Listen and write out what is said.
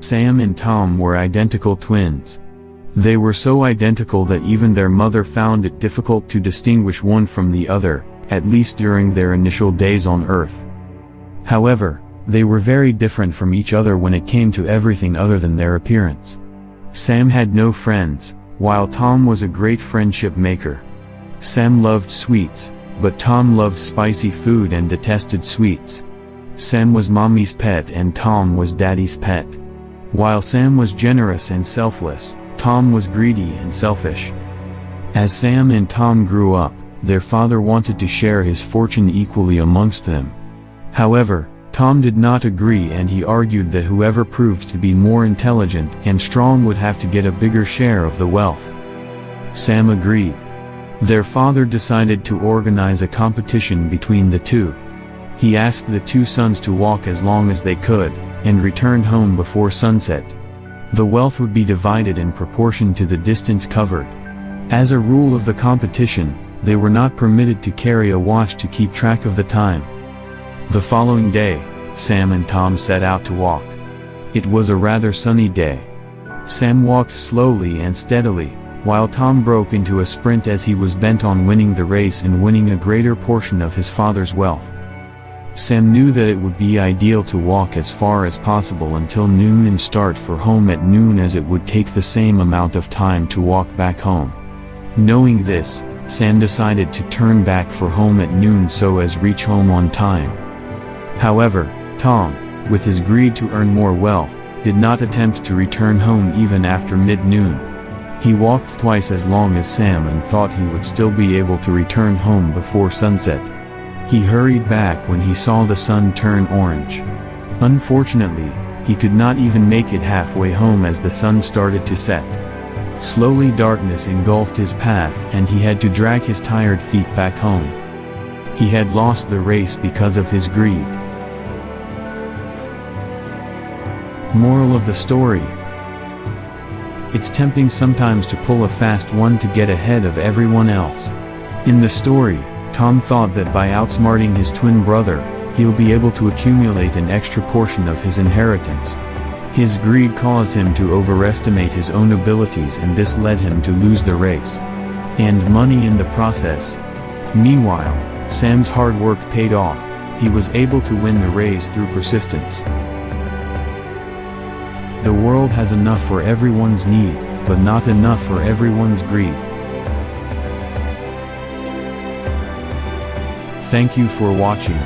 Sam and Tom were identical twins. They were so identical that even their mother found it difficult to distinguish one from the other, at least during their initial days on Earth. However, they were very different from each other when it came to everything other than their appearance. Sam had no friends, while Tom was a great friendship maker. Sam loved sweets, but Tom loved spicy food and detested sweets. Sam was mommy's pet and Tom was daddy's pet. While Sam was generous and selfless, Tom was greedy and selfish. As Sam and Tom grew up, their father wanted to share his fortune equally amongst them. However, Tom did not agree and he argued that whoever proved to be more intelligent and strong would have to get a bigger share of the wealth. Sam agreed. Their father decided to organize a competition between the two. He asked the two sons to walk as long as they could, and returned home before sunset. The wealth would be divided in proportion to the distance covered. As a rule of the competition, they were not permitted to carry a watch to keep track of the time. The following day, Sam and Tom set out to walk. It was a rather sunny day. Sam walked slowly and steadily, while Tom broke into a sprint as he was bent on winning the race and winning a greater portion of his father's wealth. Sam knew that it would be ideal to walk as far as possible until noon and start for home at noon, as it would take the same amount of time to walk back home. Knowing this, Sam decided to turn back for home at noon so as reach home on time. However, Tom, with his greed to earn more wealth, did not attempt to return home even after mid-noon. He walked twice as long as Sam and thought he would still be able to return home before sunset. He hurried back when he saw the sun turn orange. Unfortunately, he could not even make it halfway home as the sun started to set. Slowly darkness engulfed his path and he had to drag his tired feet back home. He had lost the race because of his greed. Moral of the story: it's tempting sometimes to pull a fast one to get ahead of everyone else. In the story, Tom thought that by outsmarting his twin brother, he'll be able to accumulate an extra portion of his inheritance. His greed caused him to overestimate his own abilities and this led him to lose the race. And money in the process. Meanwhile, Sam's hard work paid off. He was able to win the race through persistence. The world has enough for everyone's need, but not enough for everyone's greed. Thank you for watching.